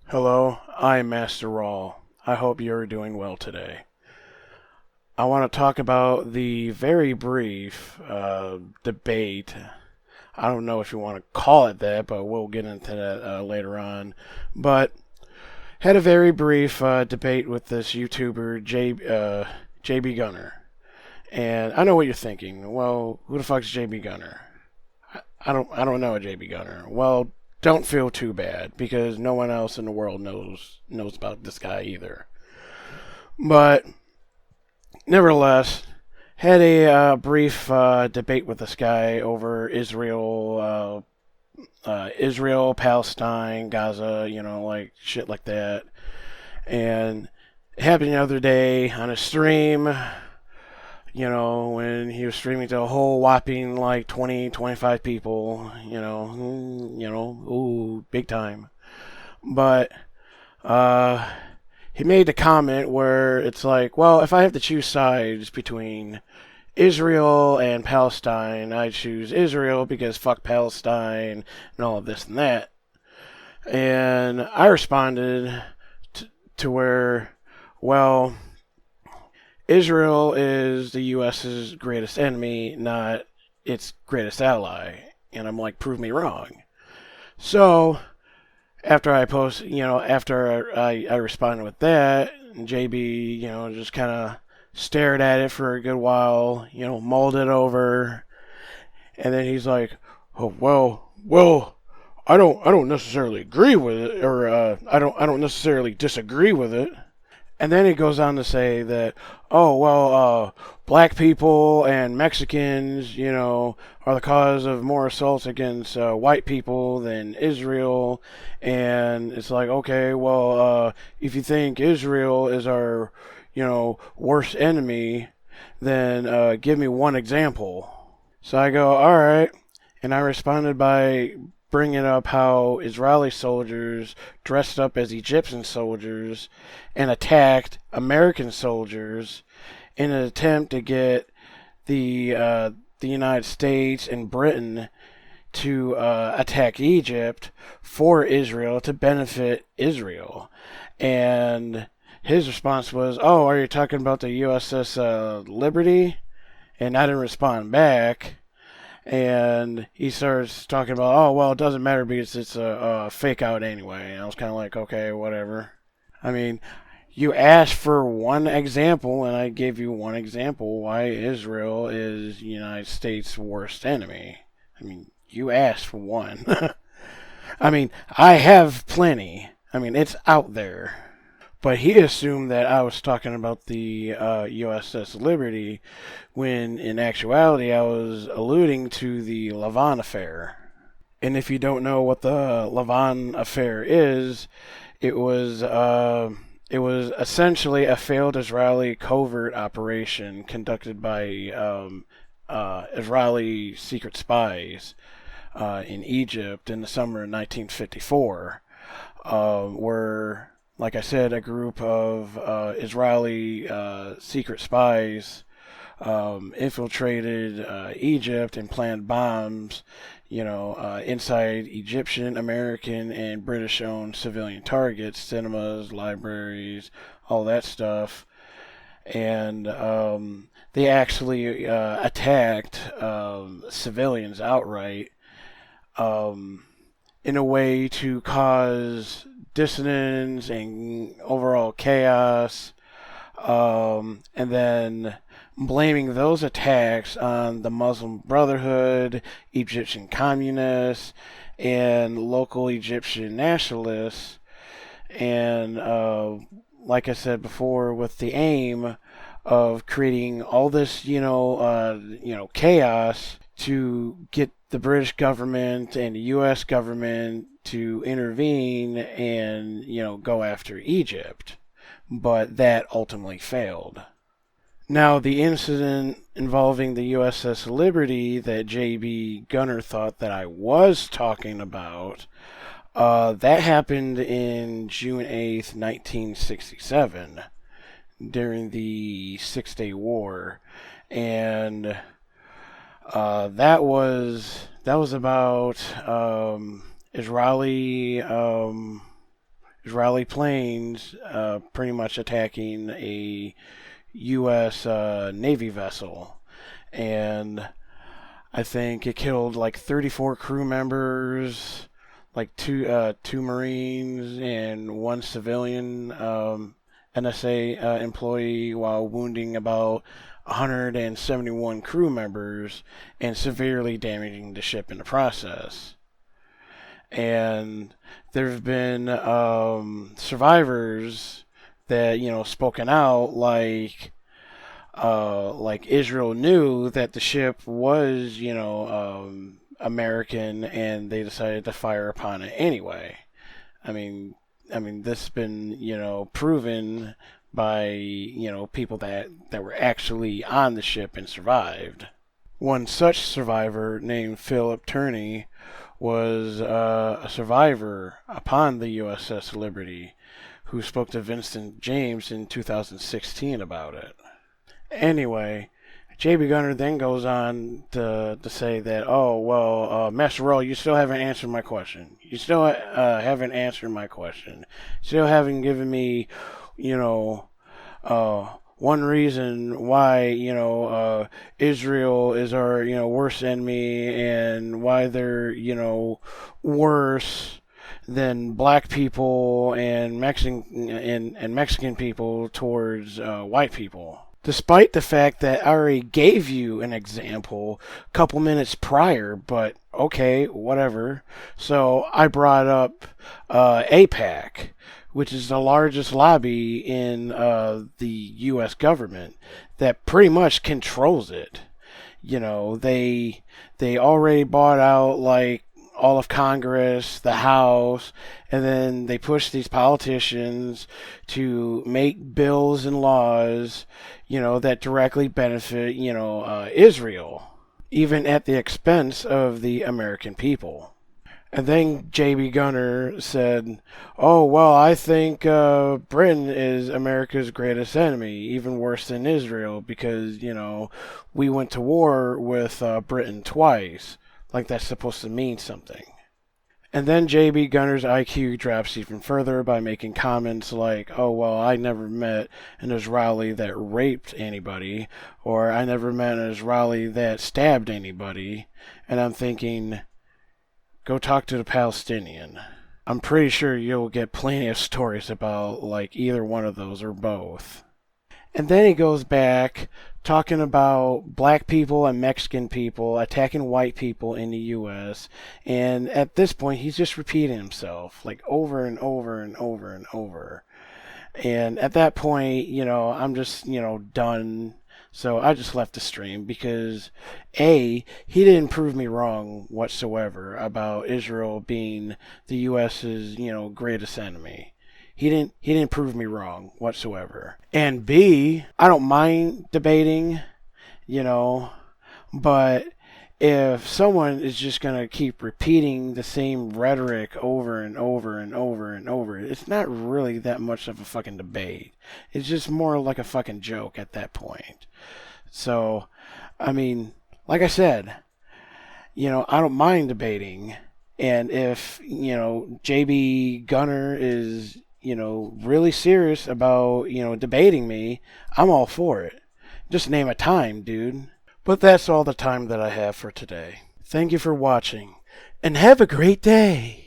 Hello, I'm Master Rahl. I hope you're doing well today. I want to talk about the very brief debate. I don't know if you want to call it that, but we'll get into that later on. But had a very brief debate with this YouTuber JB Gunner, and I know what you're thinking. Well, who the fuck's JB Gunner? I don't know a JB Gunner. Well, don't feel too bad because no one else in the world knows about this guy either. But nevertheless, had a brief debate with this guy over Israel, Palestine, Gaza, like shit like that. And it happened the other day on a stream, when he was streaming to a whole whopping like 20, 25 people, ooh, big time. But uh, he made a comment where it's like, well, if I have to choose sides between Israel and Palestine, I choose Israel because fuck Palestine and all of this and that. And I responded to where, well, Israel is the U.S.'s greatest enemy, not its greatest ally. And I'm like, prove me wrong. So after I post, after I responded with that, JB, just kind of stared at it for a good while, mulled it over, and then he's like, "Oh well, I don't necessarily agree with it, or I don't necessarily disagree with it." And then he goes on to say that, oh, well, black people and Mexicans, are the cause of more assaults against white people than Israel. And it's like, okay, well, if you think Israel is our, worst enemy, then give me one example. So I go, all right. And I responded by bringing up how Israeli soldiers dressed up as Egyptian soldiers and attacked American soldiers in an attempt to get the United States and Britain to attack Egypt for Israel to benefit Israel. And his response was, "Oh, are you talking about the USS Liberty?" And I didn't respond back. And he starts talking about, oh, well, it doesn't matter because it's a fake out anyway. And I was kind of like, okay, whatever. I mean, you asked for one example, and I gave you one example why Israel is the United States' worst enemy. I mean, you asked for one. I mean, I have plenty. I mean, it's out there. But he assumed that I was talking about the USS Liberty, when in actuality I was alluding to the Lavon affair. And if you don't know what the Lavon affair is, it was uh, it was essentially a failed Israeli covert operation conducted by Israeli secret spies in Egypt in the summer of 1954, where, like I said, a group of Israeli secret spies infiltrated Egypt and planted bombs, inside Egyptian, American, and British-owned civilian targets, cinemas, libraries, all that stuff. And they actually attacked civilians outright, um, in a way to cause dissonance and overall chaos, and then blaming those attacks on the Muslim Brotherhood, Egyptian communists, and local Egyptian nationalists. And like I said before, with the aim of creating all this, chaos to get the British government and the U.S. government to intervene and, go after Egypt. But that ultimately failed. Now, the incident involving the USS Liberty that JB Gunner thought that I was talking about, that happened in June 8th, 1967, during the Six Day War. And that was about Israeli Israeli planes pretty much attacking a U.S. Navy vessel. And I think it killed like 34 crew members, like two Marines and one civilian NSA employee, while wounding about 171 crew members and severely damaging the ship in the process. And there have been survivors that spoken out, like Israel knew that the ship was American, and they decided to fire upon it anyway. I mean, this has been proven by people that were actually on the ship and survived. One such survivor, named Philip Turney, was a survivor upon the USS Liberty, who spoke to Vincent James in 2016 about it. Anyway, JB Gunner then goes on to say that, oh, well, Master Rahl, you still haven't answered my question. You still haven't answered my question. Still haven't given me, one reason why, Israel is our, worst enemy, and why they're, worse than black people and Mexican people towards white people. Despite the fact that I already gave you an example a couple minutes prior, but okay, whatever. So I brought up AIPAC, which is the largest lobby in the U.S. government that pretty much controls it. They already bought out like all of Congress, the House, and then they push these politicians to make bills and laws, that directly benefit, Israel, even at the expense of the American people. And then J.B. Gunner said, oh, well, I think Britain is America's greatest enemy, even worse than Israel, because, we went to war with Britain twice. Like that's supposed to mean something. And then J.B. Gunner's IQ drops even further by making comments like, oh, well, I never met an Israeli that raped anybody, or I never met an Israeli that stabbed anybody. And I'm thinking, go talk to the Palestinian. I'm pretty sure you'll get plenty of stories about like either one of those or both. And then he goes back talking about black people and Mexican people attacking white people in the U.S. And at this point, he's just repeating himself like over and over and over and over. And at that point, I'm just, done. So I just left the stream because A, he didn't prove me wrong whatsoever about Israel being the U.S.'s, greatest enemy. He didn't prove me wrong whatsoever. And B, I don't mind debating, but if someone is just going to keep repeating the same rhetoric over and over and over and over, it's not really that much of a fucking debate. It's just more like a fucking joke at that point. So, like I said, I don't mind debating. And if, JB Gunner is, really serious about, debating me, I'm all for it. Just name a time, dude. But that's all the time that I have for today. Thank you for watching, and have a great day.